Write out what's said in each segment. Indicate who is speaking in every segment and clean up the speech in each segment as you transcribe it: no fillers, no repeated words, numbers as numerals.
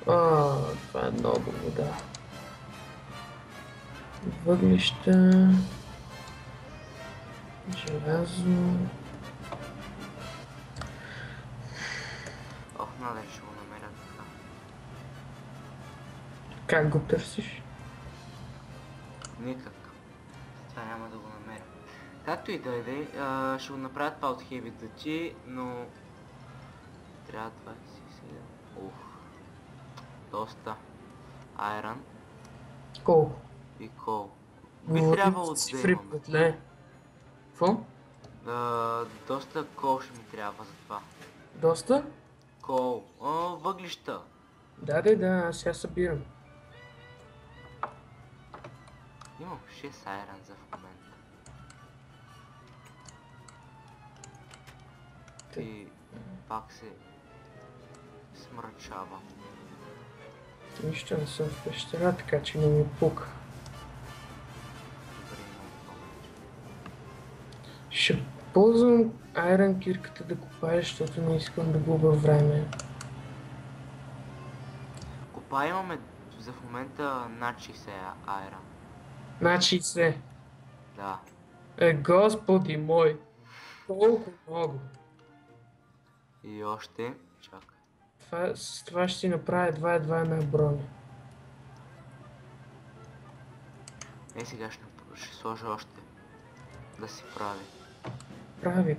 Speaker 1: Това е много вода. Въглища, желязо.
Speaker 2: Ох, надали ще го намеря така.
Speaker 1: Как го търсиш?
Speaker 2: Никак. Това няма да го намеря. Както и да е, ще го направят това от Heavy Duty, но трябва 27. Ух, доста. Iron
Speaker 1: Колко?
Speaker 2: и кол. Би
Speaker 1: Говорим
Speaker 2: трябвало
Speaker 1: с
Speaker 2: да
Speaker 1: цифри,
Speaker 2: имаме.
Speaker 1: братле. Какво?
Speaker 2: Доста кол ще ми трябва за това.
Speaker 1: Доста?
Speaker 2: Кол. Въглища.
Speaker 1: Да, аз сега събирам.
Speaker 2: Имам 6 Iron за в момента.
Speaker 1: Тъй.
Speaker 2: И пак се смрачава.
Speaker 1: Нищо не съм в пещера, така че не ми пука.
Speaker 2: Добре, имам повече.
Speaker 1: Ще ползвам айрон кирката да копая, защото не искам да губя време.
Speaker 2: Копа имаме за в момента над 60 Iron.
Speaker 1: Значи се.
Speaker 2: Да.
Speaker 1: Господи мой. Толкова много.
Speaker 2: И още. Чакай.
Speaker 1: С това ще си направя едва една броня.
Speaker 2: Сега ще сложа още. Да си прави.
Speaker 1: Прави.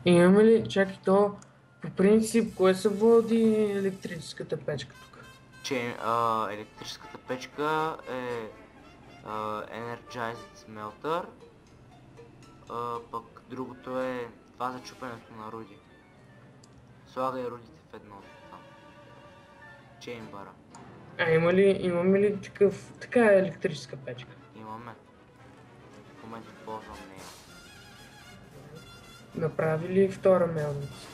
Speaker 1: Имаме ли, чакай то, по принцип, кое се води електрическата печка тук?
Speaker 2: Че електрическата печка е Energized Smelter. Пък другото е това за чупенето на руди. Слагай рудите в едно там. Чеймбъра.
Speaker 1: Имаме ли така електрическа печка?
Speaker 2: Имаме. В момента ползвам нея.
Speaker 1: Направи ли втора мелница?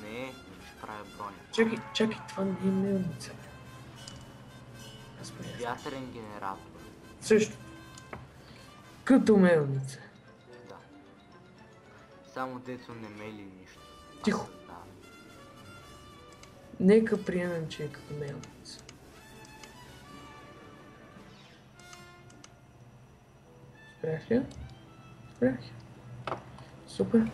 Speaker 2: Не, ще правя броня.
Speaker 1: Чакай, това не е мелница.
Speaker 2: Вятърен генератор.
Speaker 1: Също. Като мелница.
Speaker 2: Да. Само дето не мели нищо.
Speaker 1: Тихо.
Speaker 2: Да.
Speaker 1: Нека приемем, че е като мелница. Спрях я? Спрях я. Супер.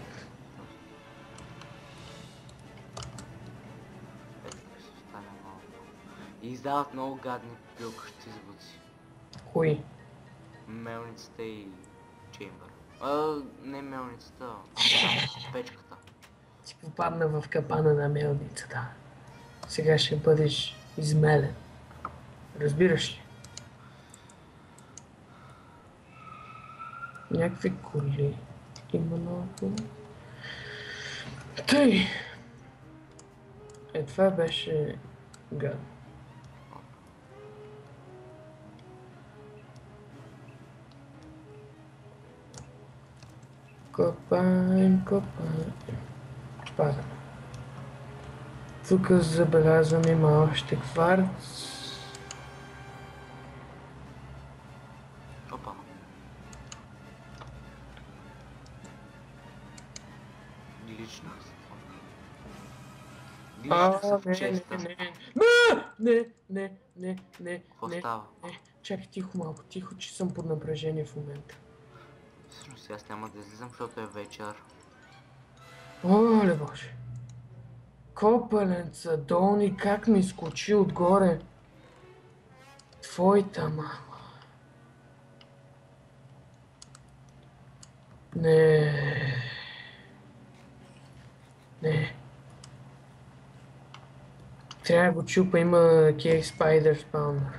Speaker 2: Ще стане малко. И издават много гадни пилкащи звуци.
Speaker 1: Кои?
Speaker 2: Мелницата и чеймбър. Не мелницата, печката.
Speaker 1: Ти попадна в капана на мелницата. Сега ще бъдеш измелен. Разбираш ли? Някакви коли има наоколо. Тъй! Това беше гадно. Копаем. Пада. Тук забелязвам има още кварц.
Speaker 2: Опа. Гличност. Гличност са в честа.
Speaker 1: Не.
Speaker 2: Какво става?
Speaker 1: Чакай, тихо малко, че съм под напрежение в момента.
Speaker 2: Всъщност аз няма да излизам, защото е вечер.
Speaker 1: Оле боже. Копаленца, долни, как ми скочи отгоре. Твоята мама. Не. Трябва да го чупа, има Cave Spider Spawner.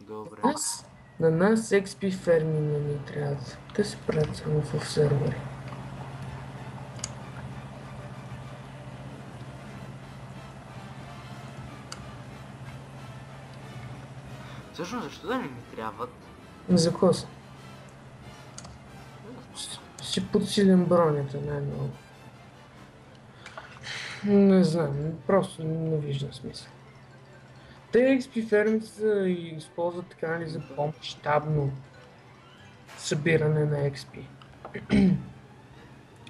Speaker 2: Добре.
Speaker 1: На нас XP ферми не ни трябва да се правят само в сервери.
Speaker 2: Всъщност защо да не ми трябват?
Speaker 1: За какво са? Ще подсилим бронята най-много. Не знам, просто не виждам смисъл. Те XP фермите се използват така нали за по-мащабно събиране на XP.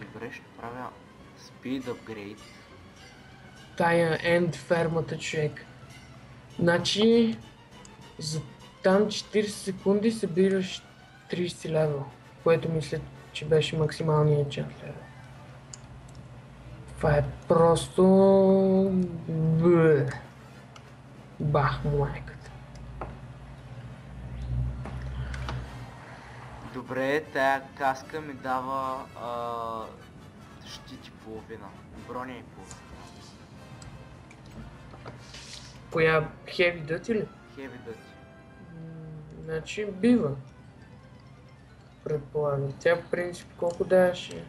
Speaker 2: Добре, ще правя Speed Upgrade.
Speaker 1: тая енд фермата, човек. Значи, за там 40 секунди събираш 30 лева, което мисля, че беше максималният час лева. Това е просто... Бах, майката.
Speaker 2: Добре, тая каска ми дава защити половина. Броня и половина.
Speaker 1: Коя хеви дъти ли?
Speaker 2: Хеви дъти.
Speaker 1: Значи бива. Предполагам. Тя по принцип колко даваше?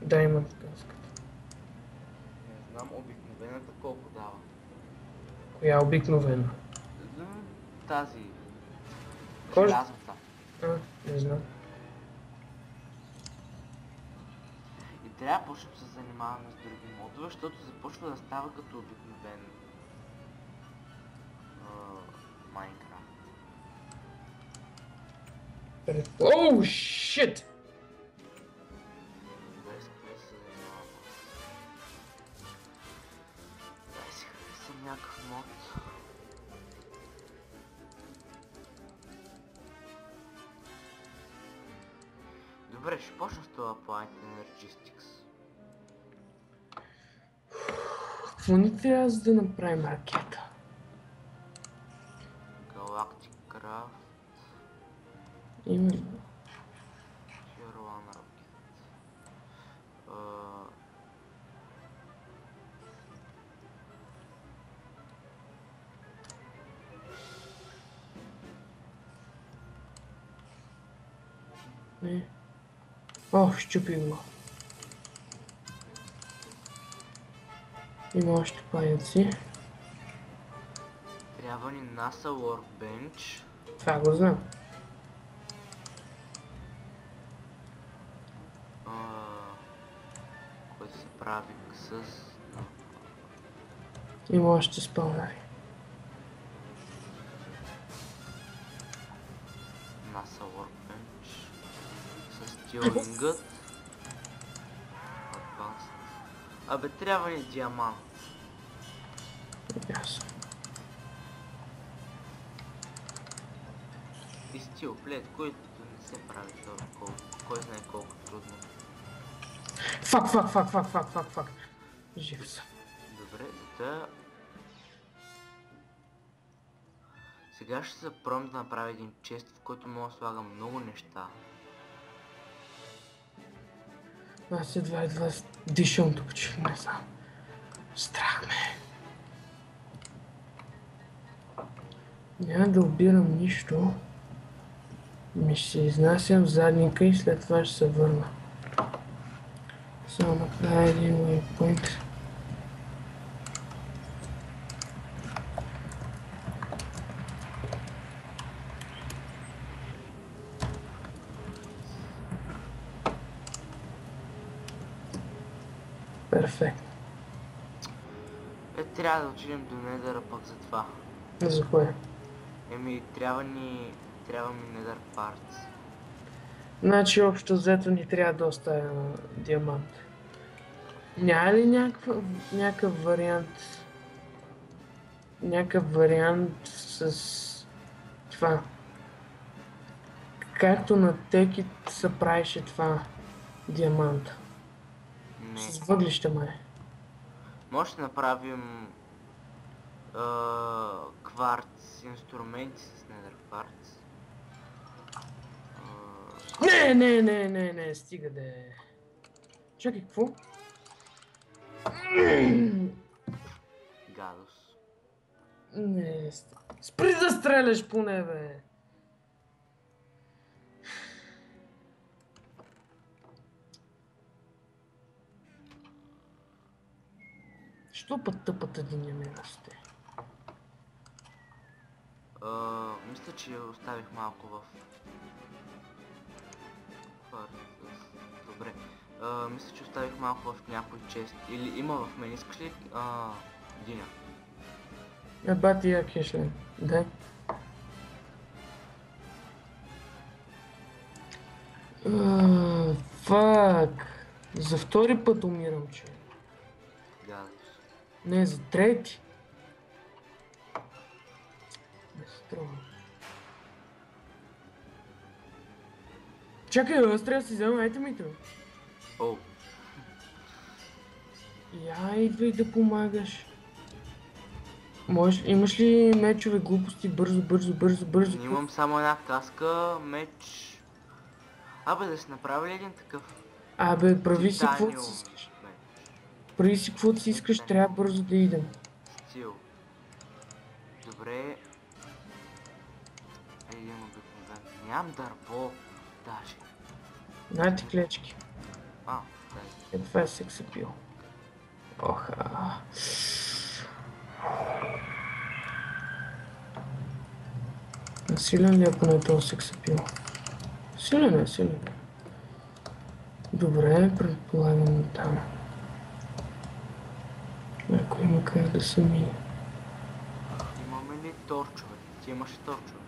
Speaker 1: Да, има каската.
Speaker 2: Не знам обикновената колко дава.
Speaker 1: Коя обикновена?
Speaker 2: Тази.
Speaker 1: Кожа?
Speaker 2: Желязната.
Speaker 1: Не знам.
Speaker 2: И трябва да почнем да се занимаваме с други модове, защото започва да става като обикновен Майнкрафт.
Speaker 1: Оу, шит!
Speaker 2: Добре, с какво се занимавам? Дай си харесам някакъв мод. Добре, ще почна с това Planet Energistics.
Speaker 1: Какво ни трябва за да направим ракета?
Speaker 2: Galactic Craft.
Speaker 1: Именно.
Speaker 2: Hero One Rocket.
Speaker 1: Не. О, щупи го. Има още паяци.
Speaker 2: Трябва ни NASA Workbench.
Speaker 1: Това го знам.
Speaker 2: Който се прави с...
Speaker 1: Има още спалнари.
Speaker 2: NASA Workbench. С Steel Ingot. Advanced. Абе, трябва ни диамант.
Speaker 1: Ясно.
Speaker 2: И стил плед, който не се прави толкова, кой знае колко трудно.
Speaker 1: Фак. Жив съм.
Speaker 2: Добре, зато... Сега ще се пробвам да направя един чест, в който мога да слагам много неща.
Speaker 1: Аз едва дишам тук, че не знам. Страх ме. Няма да обирам нищо. Ми ще се изнасям в задника и след това ще се върна. Само направя един waypoint. Перфектно.
Speaker 2: Трябва да отидем до Недъра пък за това.
Speaker 1: За кое?
Speaker 2: Трябва ми Nether Parts.
Speaker 1: Значи общо взето ни трябва доста диамант. Няма ли някакъв вариант с това? Както на Текит се правеше това диамант.
Speaker 2: Не.
Speaker 1: С въглища май.
Speaker 2: Може да направим кварц инструменти с Nether Quartz.
Speaker 1: Не, стига да е. Чакай, какво?
Speaker 2: Гадост.
Speaker 1: Не, спри да стреляш поне, бе! Що път тъпът един не ме расте?
Speaker 2: Мисля, че оставих малко в... Добре. Мисля, че оставих малко в някой чест. Или има в мен, искаш ли Диня?
Speaker 1: Бати я кешлен. Дай. Фак. За втори път умирам, че.
Speaker 2: Гадост.
Speaker 1: Не, за трети. Не се трогам. Чакай, аз трябва да си взема айтемите.
Speaker 2: О,
Speaker 1: Идвай да помагаш. Имаш ли мечове глупости? Бързо, бързо, бързо, бързо.
Speaker 2: имам само една каска, меч. Абе, да си направи ли един такъв?
Speaker 1: Абе, прави си каквото
Speaker 2: Титаниум
Speaker 1: си искаш.
Speaker 2: меч.
Speaker 1: Прави си каквото си искаш, трябва бързо да идем.
Speaker 2: Стил. Добре. Един обикновен. Нямам дърво. Даже.
Speaker 1: На ти клечки.
Speaker 2: Дай.
Speaker 1: Това е сексапил. Оха. Силен ли е поне този сексапил? Силен е, силен е. Добре, предполагам там. Ако има как да се мине.
Speaker 2: Имаме ли торчове? Ти имаш ли торчове?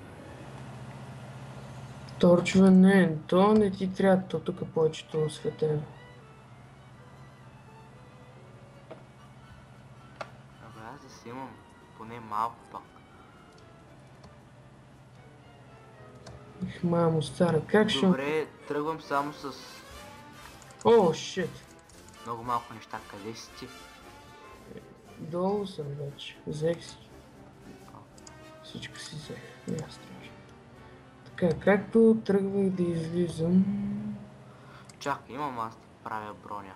Speaker 1: Торчове не, то не ти трябва, то тук повечето е осветено.
Speaker 2: Абе, аз да си имам поне малко пак.
Speaker 1: Мамо стара, как ще...
Speaker 2: Добре, тръгвам само с
Speaker 1: О, шит.
Speaker 2: много малко неща. Къде си ти?
Speaker 1: Долу съм вече. Взех си. Всичко си взех. Не е страшно. Така, както тръгвах да излизам...
Speaker 2: Чакай, имам аз да правя броня.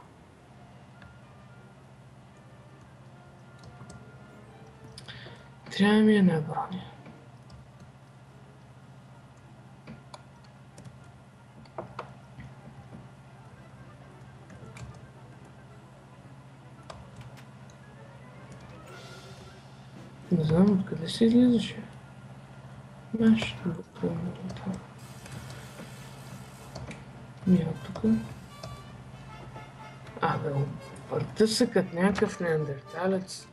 Speaker 1: Трябва ми една броня. Не знам откъде се излизаше. Маш, Мия тук. Абе, върта се като някакъв неандерталец.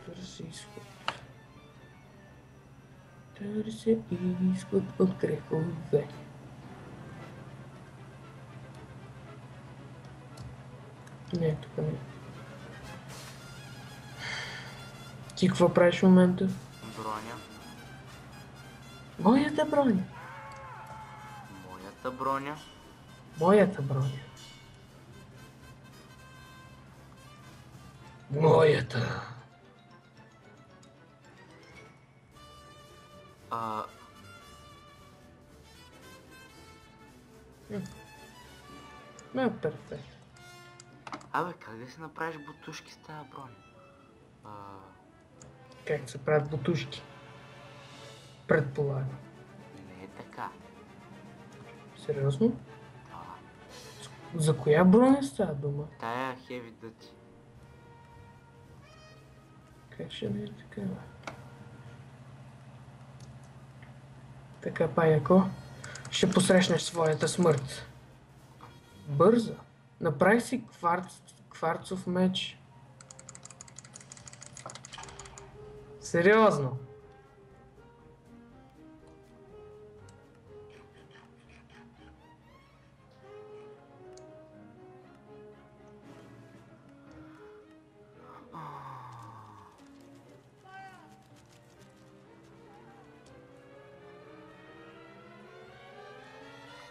Speaker 1: Търси изход. Търси изход от грехове. Не, тук не. Ти какво правиш в момента?
Speaker 2: Броня.
Speaker 1: Моята броня.
Speaker 2: Моята броня.
Speaker 1: Моята броня. Моята. Не, перфект.
Speaker 2: Абе, как да си направиш бутушки с тази броня?
Speaker 1: Как се правят бутушки? Предполагам.
Speaker 2: Не е така.
Speaker 1: Сериозно?
Speaker 2: Да.
Speaker 1: За коя броня става дума?
Speaker 2: Тая хеви дъти.
Speaker 1: Как ще не е така? Така, паяко, ще посрещнеш своята смърт. Бързо. Направи си кварцов меч. Сериозно.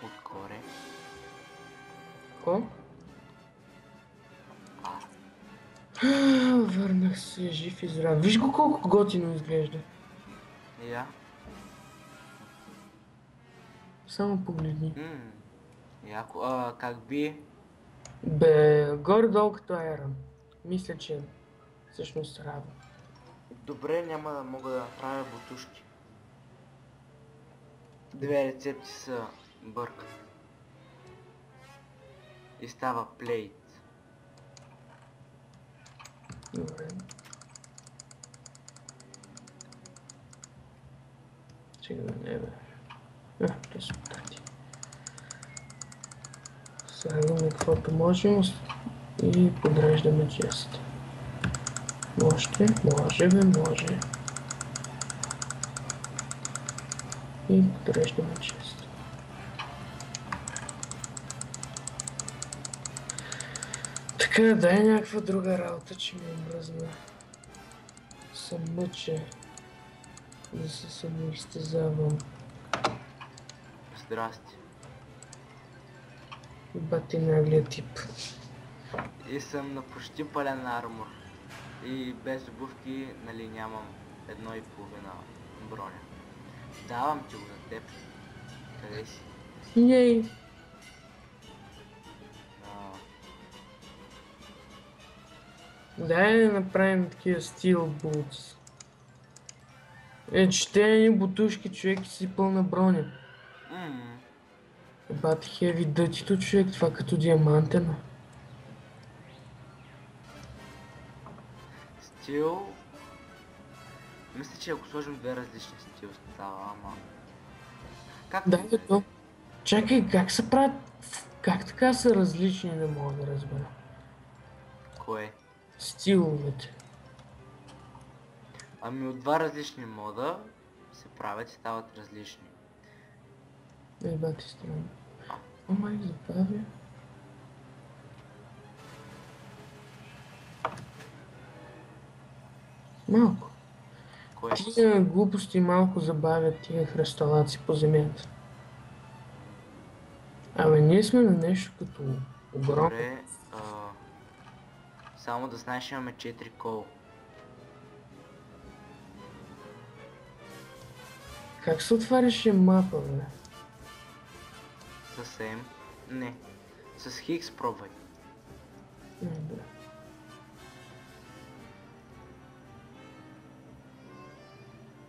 Speaker 2: Отгоре.
Speaker 1: Ко? Върнах се жив и здрав. Виж го колко готино изглежда.
Speaker 2: Я.
Speaker 1: Само погледни.
Speaker 2: Яко. Как би?
Speaker 1: Бе, горе-долу като Айрон. Мисля, че всъщност равно.
Speaker 2: Добре, няма да мога да направя бутушки. Две рецепти са бъркат. И става плейт.
Speaker 1: Добре. Сега да не бе. То са тати. Слагаме каквото можем и подреждаме чест. Може бе, може. И подреждаме чест. Така, дай някаква друга работа, че ми омръзна. Се мъча да се самоизтезавам.
Speaker 2: Здрасти.
Speaker 1: Бати наглия тип.
Speaker 2: И съм на почти пълен армор. И без обувки, нали, нямам 1,5 броня. Давам ти го на теб. Къде си?
Speaker 1: Ей,
Speaker 2: А,
Speaker 1: дай да направим такива стил бутс. Че те едни бутушки, човек, и си пълна броня. Бати хеви дътито, човек, това като диамантено.
Speaker 2: Стил... Мисля, че ако сложим две различни стил става, ама... Как
Speaker 1: Да, то. Чакай, как се правят? Как така са различни, не мога да разбера.
Speaker 2: Кое?
Speaker 1: Стиловете.
Speaker 2: Ами от два различни мода се правят и стават различни.
Speaker 1: Бати странно. Ама и забавя. Малко.
Speaker 2: Кое?
Speaker 1: Тия глупости малко забавят тия хръсталаци по земята. Абе, ние сме на нещо като огромно.
Speaker 2: Добре, само да знаеш, имаме 4 кол.
Speaker 1: Как се отваряше мапа, бе?
Speaker 2: Съвсем. Не. С Хикс пробвай.
Speaker 1: Добре.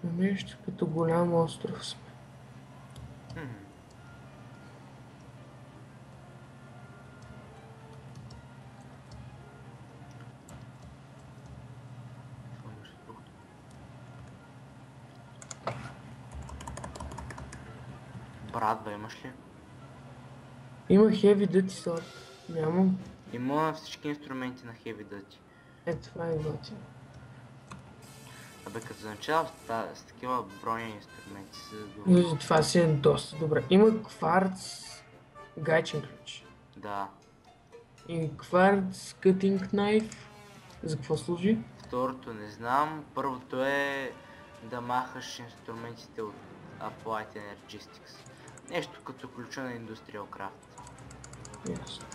Speaker 1: На нещо като голям остров сме.
Speaker 2: Брат, бе, имаш ли?
Speaker 1: Има Heavy Duty Sword. Нямам.
Speaker 2: Има всички инструменти на Heavy Duty.
Speaker 1: Това е готино.
Speaker 2: Абе, като за начало с такива брони инструменти се задължи.
Speaker 1: Това си е доста добре. Има кварц гайчен ключ.
Speaker 2: Да.
Speaker 1: И кварц cutting knife. За какво служи?
Speaker 2: Второто не знам. Първото е да махаш инструментите от Applied Energistics. Нещо като ключа на Industrial Craft.
Speaker 1: Ясно.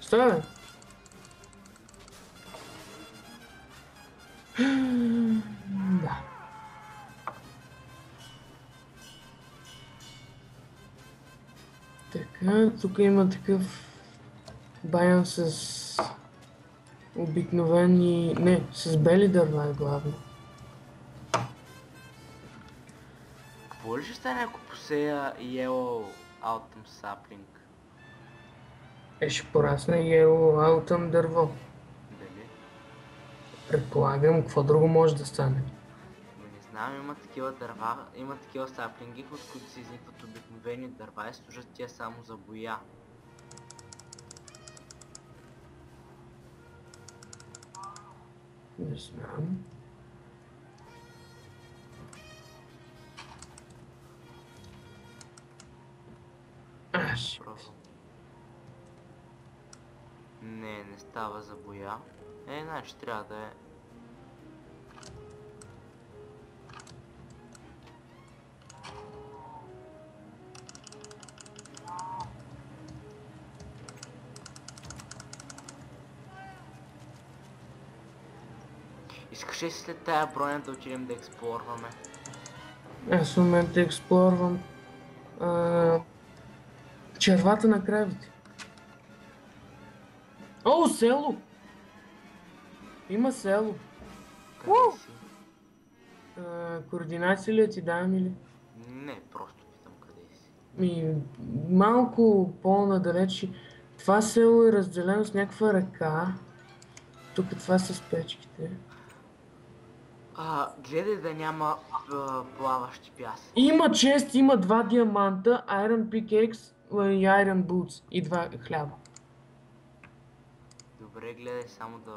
Speaker 1: Стой, бе! Да. Така, тук има такъв баян с обикновени... Не, с бели дърва е главно.
Speaker 2: Какво ли ще стане, ако посея Yellow Autumn Sapling?
Speaker 1: Ще порасне Yellow Autumn дърво.
Speaker 2: Дали?
Speaker 1: Предполагам, какво друго може да стане.
Speaker 2: Не знам, има такива дърва, има такива саплинги, от които се изникват обикновени дърва и служат тия само за боя.
Speaker 1: Не знам. Шит.
Speaker 2: Не става за боя. Значи трябва да е... Искаш ли след тая броня да отидем да експлорваме?
Speaker 1: Аз в момента експлорвам червата на кравите. О, село! Има село.
Speaker 2: Къде си?
Speaker 1: Координации ли ти давам или?
Speaker 2: Не, просто питам къде си.
Speaker 1: Малко по-надалеч. Това село е разделено с някаква ръка. Тук това са с печките.
Speaker 2: Гледай да няма плаващи пясъци.
Speaker 1: Има чест, има 2 диаманта, Iron Pickaxe и Iron Boots и 2 хляба.
Speaker 2: Добре, гледай само да...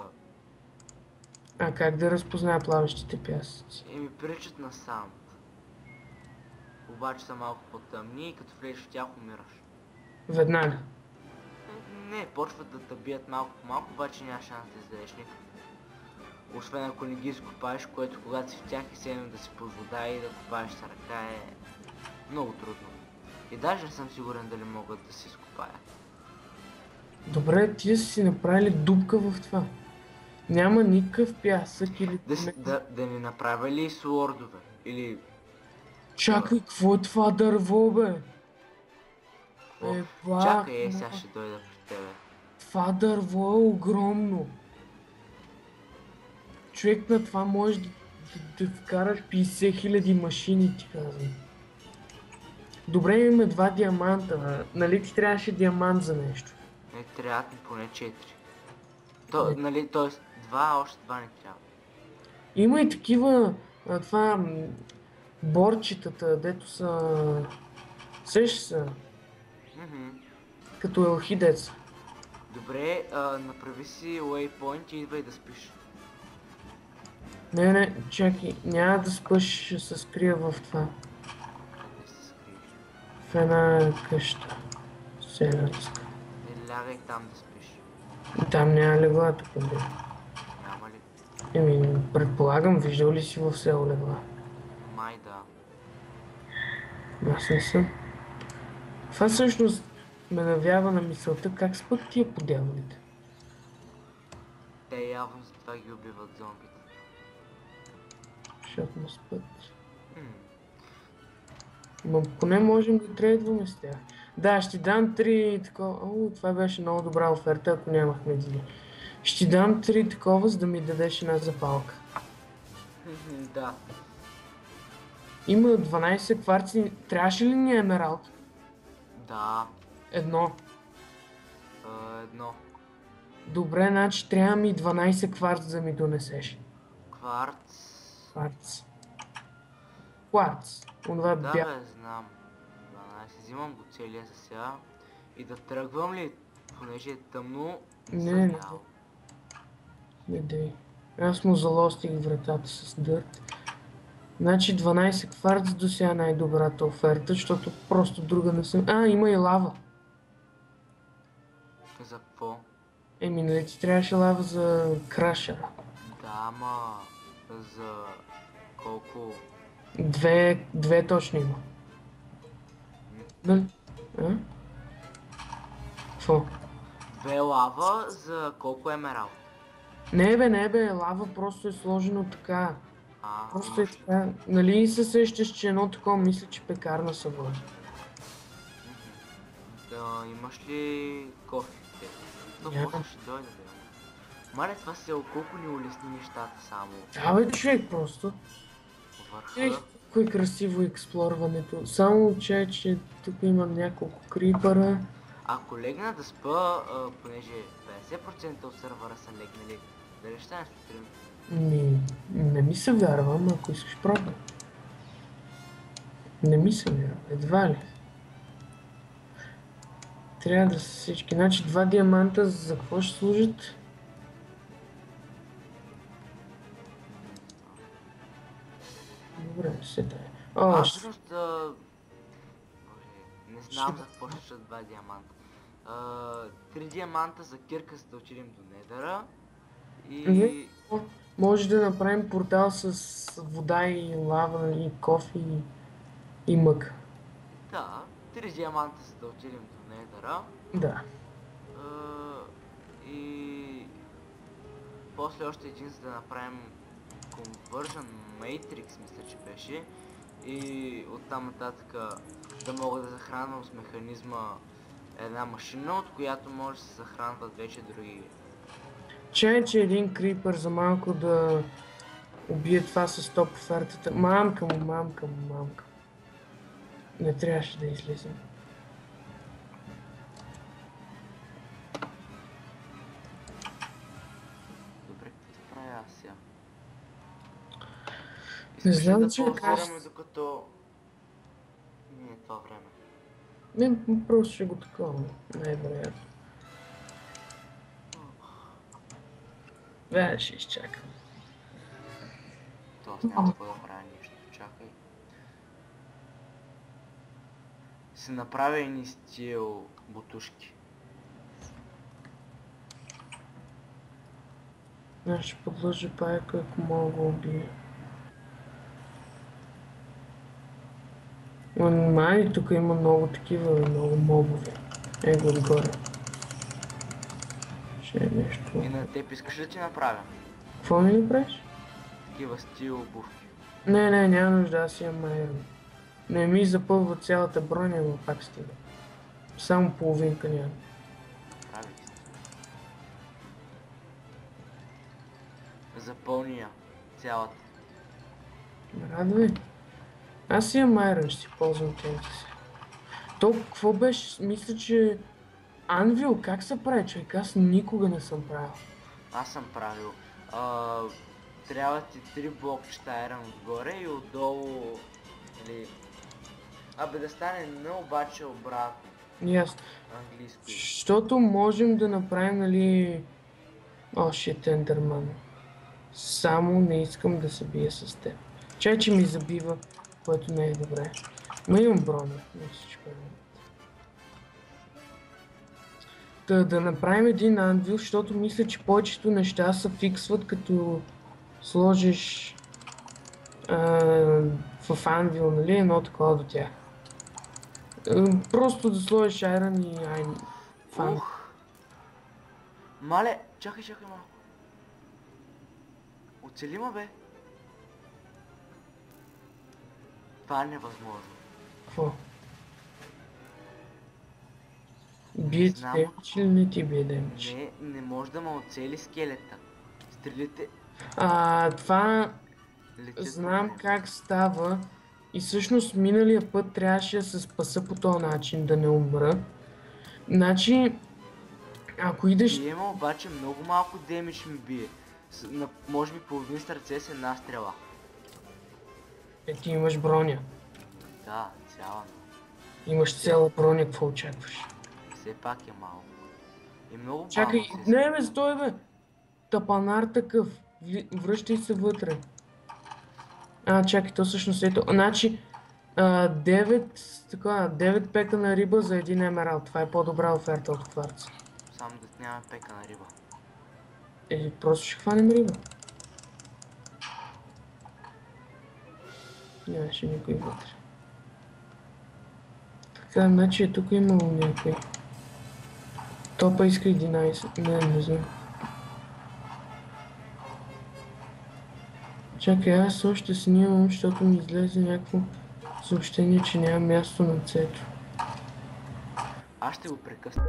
Speaker 1: Как да разпозная плаващите пясъци?
Speaker 2: Ми приличат на санд. Обаче са малко по-тъмни и като влезеш в тях умираш.
Speaker 1: Веднага.
Speaker 2: Не, почват да те бият малко по малко, обаче няма шанс да излезеш никак. Освен ако не ги изкопаеш, което когато си в тях е седно да си под вода и да копаеш с ръка е много трудно. И даже не съм сигурен дали могат да се изкопаят.
Speaker 1: Добре, тия са си направили дупка в това. Няма никакъв пясък или...
Speaker 2: Да ни направя ли слордове? Или...
Speaker 1: Чакай, какво е това дърво, бе?
Speaker 2: Какво?
Speaker 1: Еба,
Speaker 2: Чакай, сега ще дойда при тебе.
Speaker 1: това дърво е огромно. Човек, на това можеш да вкараш 50 000 машини, ти казвам. Добре, имаме 2 диаманта, бе. Нали ти трябваше диамант за нещо?
Speaker 2: Не, трябват ми поне 4.
Speaker 1: Не.
Speaker 2: Нали, т.е. 2, още 2 не трябва.
Speaker 1: Има и такива, борчетата, дето са... Сеш са, като елхи деца.
Speaker 2: Добре, направи си waypoint и идвай да спиш.
Speaker 1: Не, чакай, няма да спъш, ще се скрия в това.
Speaker 2: Къде се скриеш?
Speaker 1: В една къща. Селянска.
Speaker 2: Не лягай там да спиш.
Speaker 1: Там няма легла, тук бе.
Speaker 2: Няма ли?
Speaker 1: Предполагам, виждал ли си в село легла?
Speaker 2: Май да.
Speaker 1: Аз не съм. Това всъщност ме навява на мисълта как спът тия по дяволите.
Speaker 2: Те явно за това ги убиват зомбите.
Speaker 1: Защото му спът.
Speaker 2: М.
Speaker 1: Ма поне можем да трейдваме с тях. Да, ще ти дам 3 такова. О, това беше много добра оферта, ако нямахме дили. Ще ти дам 3 такова, за да ми дадеш една запалка.
Speaker 2: Да.
Speaker 1: Има 12 кварци. Трябваше ли ни емералд?
Speaker 2: Да.
Speaker 1: Едно.
Speaker 2: Едно.
Speaker 1: Добре, значи трябва ми 12 кварц да ми донесеш.
Speaker 2: Кварц.
Speaker 1: Кварц. Кварц. Онова
Speaker 2: Да,
Speaker 1: бя...
Speaker 2: бе, знам. 12. Взимам го целия за сега. И да тръгвам ли? Понеже е тъмно.
Speaker 1: Не. Не дей. Аз му залостих вратата с дърт. Значи 12 кварц до сега най-добрата оферта, защото просто друга не съм... Има и лава.
Speaker 2: За какво?
Speaker 1: Нали ти трябваше лава за крашера?
Speaker 2: Да, ама... За... колко...
Speaker 1: Две точно има. Нали? Какво?
Speaker 2: 2 лава за колко емералд?
Speaker 1: Не бе, лава просто е сложено така. Просто е
Speaker 2: имаш...
Speaker 1: така. Нали се сещаш, че едно такова мисля, че пекарна са води.
Speaker 2: Да, имаш ли кофе?
Speaker 1: Нямам.
Speaker 2: После ще дойде, бе. Мале, това село колко ни улесни нещата само.
Speaker 1: Да, бе, човек, просто.
Speaker 2: Върха.
Speaker 1: Кой красиво експлорването. Само че тук има няколко крипъра.
Speaker 2: Ако легна да спа, понеже 50% от сървъра са легнали, дали ще стане сутрин?
Speaker 1: Не ми се вярвам, ако искаш пробвай. Не ми се вярвам, едва ли. Трябва да са всички. Значи 2 диаманта за какво ще служат? Добре, се дай.
Speaker 2: Всъщност, боже, не знам за какво ще 2 диаманта. 3 диаманта за кирка, за да отидем до Недъра. И...
Speaker 1: Може да направим портал с вода и лава и кофе и мък.
Speaker 2: Да, 3 диаманта, за да отидем до Недъра.
Speaker 1: Да.
Speaker 2: И... после още един, за да направим Conversion Matrix, мисля, че беше. И оттам нататък да мога да захранвам с механизма една машина, от която може да се захранват вече други.
Speaker 1: Че един крипър за малко да убие това с топ офертата. Мамка му. Не трябваше да излизам.
Speaker 2: Добре, какво правя аз сега?
Speaker 1: Не знам,
Speaker 2: да
Speaker 1: че
Speaker 2: ползваме докато... не е това време.
Speaker 1: Не, просто ще го такова. Най-вероятно. Ще изчакам.
Speaker 2: То аз няма какво да правя нищо. Чакай. Се направя едни стил бутушки.
Speaker 1: Аз ще подлъжа пайка, ако мога го убия. Май, тук има много такива, много мобове. Его отгоре. Ще е нещо.
Speaker 2: И на теб искаш да ти направя?
Speaker 1: Какво ми направиш?
Speaker 2: Такива стил обувки.
Speaker 1: Не, няма нужда, аз имам айрон. Не ми запълва цялата броня, но пак стига. Само половинка няма.
Speaker 2: Прави се. Запълни я. Цялата.
Speaker 1: Радвай. Аз имам айрон, ще си ползвам тези си. То, какво беше? Мисля, че... Анвил, как се прави, човек? Аз никога не съм правил.
Speaker 2: Аз съм правил. Трябва ти 3 блокчета айрон отгоре и отдолу... Или... Абе да стане не, обаче обратно.
Speaker 1: Ясно.
Speaker 2: Английско.
Speaker 1: Защото можем да направим, нали... О, шит, Ендерман. Само не искам да се бия с теб. Чай, че ми забива, което не е добре. Но имам броня, не всичко е. Да направим един анвил, защото мисля, че повечето неща се фиксват като сложиш в анвил, нали, едно такова до тях. Просто да сложиш айрон и фан.
Speaker 2: Ух! Мале, чакай малко. Оцели ма, бе. Това е невъзможно.
Speaker 1: Какво? Бие ти
Speaker 2: Знам.
Speaker 1: демидж или не ти бие демидж?
Speaker 2: Не може да ме оцели скелета. Стрелите
Speaker 1: Това
Speaker 2: летят.
Speaker 1: знам как става и всъщност миналия път трябваше да се спаса по този начин, да не умра. Значи, ако идеш...
Speaker 2: Бие ме, обаче много малко демидж ми бие. Може би половин сърце с една стрела.
Speaker 1: Ти имаш броня.
Speaker 2: Да, цяла.
Speaker 1: Имаш цяла броня, какво очакваш?
Speaker 2: Все пак е малко. И много бавно
Speaker 1: Чакай,
Speaker 2: се
Speaker 1: не бе, стой бе! Тапанар такъв. Връщай се вътре. Чакай, то всъщност ето. Значи, 9 пека на риба за един емералд. Това е по-добра оферта от кварца.
Speaker 2: Само да няма пека на риба.
Speaker 1: Просто ще хванем риба. Нямаше никой вътре. Така, значи тук имало някой. Топа иска 11. Не знам. Чакай, аз още снимам, защото ми излезе някакво съобщение, че няма място на цето.
Speaker 2: Аз ще го прекъсна.